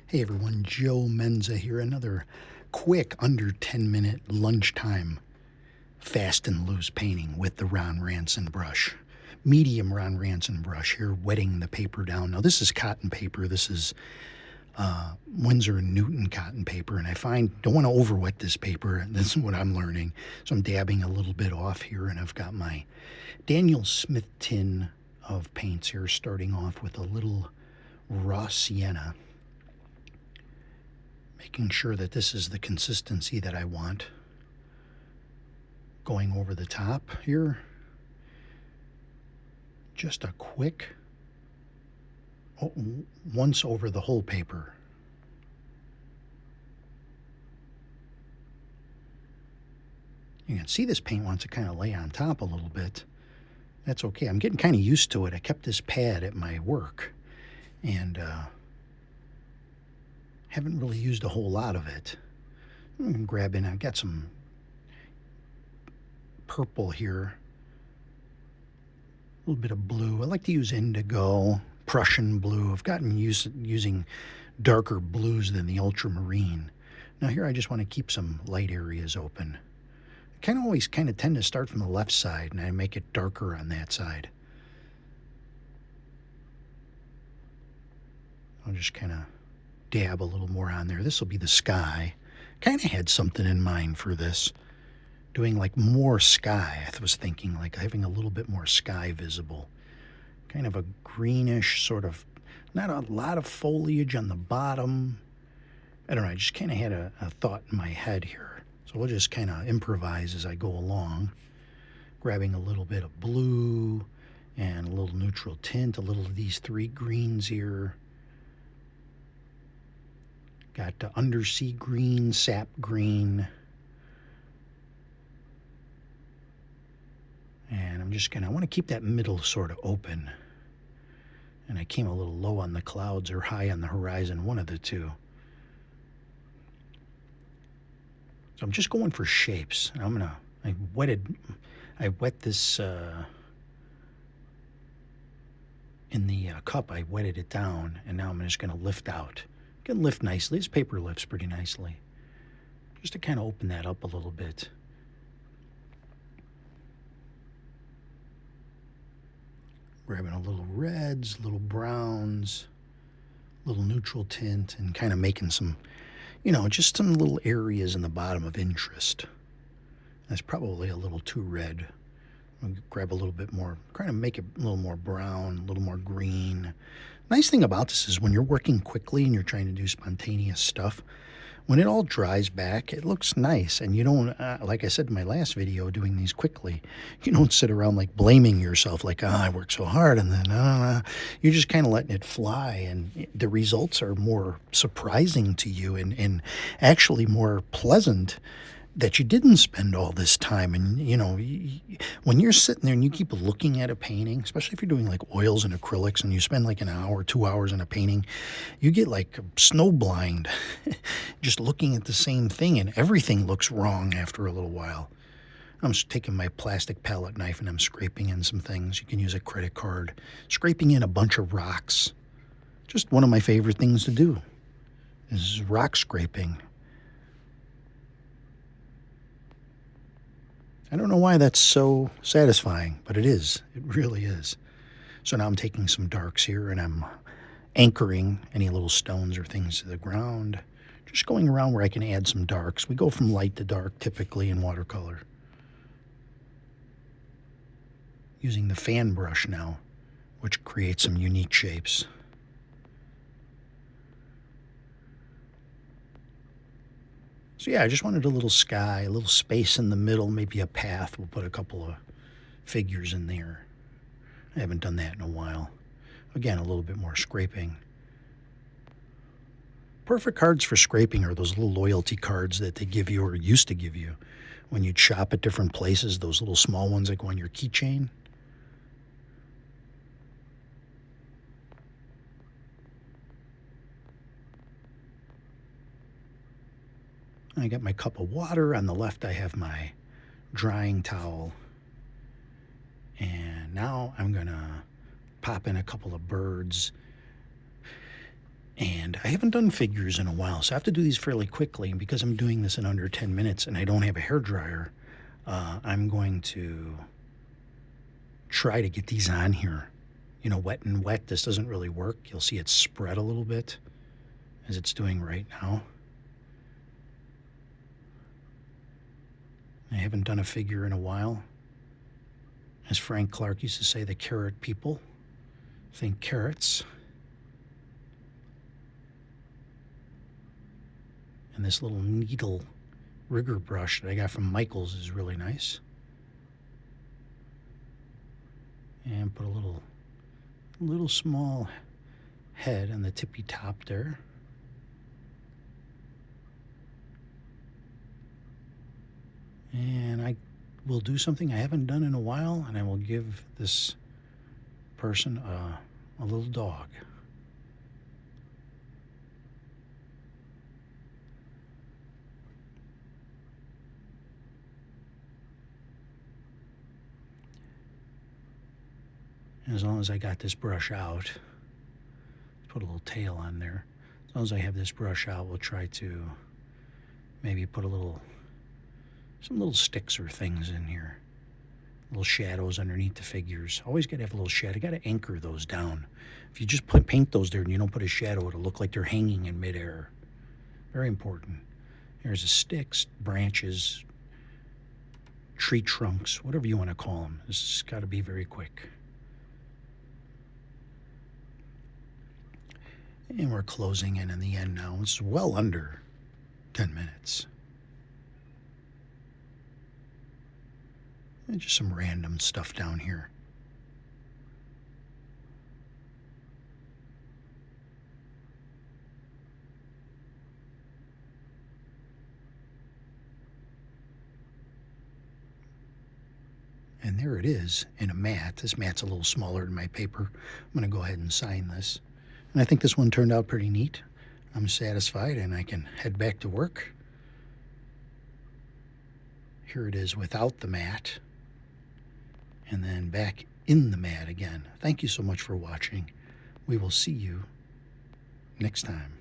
Hey everyone, Joe Menza here. Another quick under 10-minute lunchtime fast and loose painting with the Ron Ranson brush. Medium Ron Ranson brush here, wetting the paper down. Now this is cotton paper. This is Winsor & Newton cotton paper, and I don't want to overwet this paper. This is what I'm learning. So I'm dabbing a little bit off here, and I've got my Daniel Smith tin of paints here, starting off with a little raw sienna. Making sure that this is the consistency that I want. Going over the top here. Just a quick, once over the whole paper. You can see this paint wants to kind of lay on top a little bit. That's okay. I'm getting kind of used to it. I kept this pad at my work, and haven't really used a whole lot of it. I'm grabbing, I've got some purple here, a little bit of blue. I like to use indigo, Prussian blue. I've gotten used to using darker blues than the ultramarine. Now here I just want to keep some light areas open. I always tend to start from the left side, and I make it darker on that side. I'll just kind of dab a little more on there. This will be the sky. Kind of had something in mind for this. Doing like more sky. I was thinking like having a little bit more sky visible. Kind of a greenish sort of, not a lot of foliage on the bottom. I don't know, I just kind of had a thought in my head here. So we'll just kind of improvise as I go along. Grabbing a little bit of blue and a little neutral tint, a little of these three greens here. Got undersea green, sap green. And I want to keep that middle sort of open. And I came a little low on the clouds or high on the horizon, one of the two. So I'm just going for shapes. I wet this in the cup. I wetted it down, and now I'm just going to lift out. Can lift nicely. This paper lifts pretty nicely. Just to kind of open that up a little bit. Grabbing a little reds, little browns, little neutral tint, and kind of making some, just some little areas in the bottom of interest. That's probably a little too red. I'll grab a little bit more, kind of make it a little more brown, a little more green. Nice thing about this is when you're working quickly and you're trying to do spontaneous stuff, when it all dries back, it looks nice. And you don't, like I said in my last video, doing these quickly, you don't sit around like blaming yourself like, I worked so hard, and then you're just kind of letting it fly. And the results are more surprising to you and actually more pleasant that you didn't spend all this time. And, when you're sitting there and you keep looking at a painting, especially if you're doing like oils and acrylics and you spend like an hour, 2 hours in a painting, you get like snowblind just looking at the same thing, and everything looks wrong after a little while. I'm just taking my plastic palette knife and I'm scraping in some things. You can use a credit card. Scraping in a bunch of rocks. Just one of my favorite things to do is rock scraping. I don't know why that's so satisfying, but it is. It really is. So now I'm taking some darks here and I'm anchoring any little stones or things to the ground. Just going around where I can add some darks. We go from light to dark typically in watercolor. Using the fan brush now, which creates some unique shapes. So yeah, I just wanted a little sky, a little space in the middle, maybe a path. We'll put a couple of figures in there. I haven't done that in a while. Again, a little bit more scraping. Perfect cards for scraping are those little loyalty cards that they give you or used to give you when you'd shop at different places, those little small ones that go on your keychain. I got my cup of water. On the left, I have my drying towel. And now I'm going to pop in a couple of birds And I haven't done figures in a while, so I have to do these fairly quickly. And because I'm doing this in under 10 minutes and I don't have a hairdryer, I'm going to try to get these on here. You know, wet and wet, this doesn't really work. You'll see it spread a little bit as it's doing right now. I haven't done a figure in a while. As Frank Clark used to say, the carrot people think carrots. And this little needle rigger brush that I got from Michael's is really nice. And put a little small head on the tippy top there. And I will do something I haven't done in a while, and I will give this person a little dog. And as long as I got this brush out, put a little tail on there. As long as I have this brush out, we'll try to maybe put some little sticks or things in here. Little shadows underneath the figures. Always got to have a little shadow. Got to anchor those down. If you just paint those there and you don't put a shadow, it'll look like they're hanging in midair. Very important. There's the sticks, branches, tree trunks, whatever you want to call them. This has got to be very quick. And we're closing in the end now. It's well under 10 minutes. And just some random stuff down here. And there it is in a mat. This mat's a little smaller than my paper. I'm going to go ahead and sign this. And I think this one turned out pretty neat. I'm satisfied and I can head back to work. Here it is without the mat. And then back in the mat again. Thank you so much for watching. We will see you next time.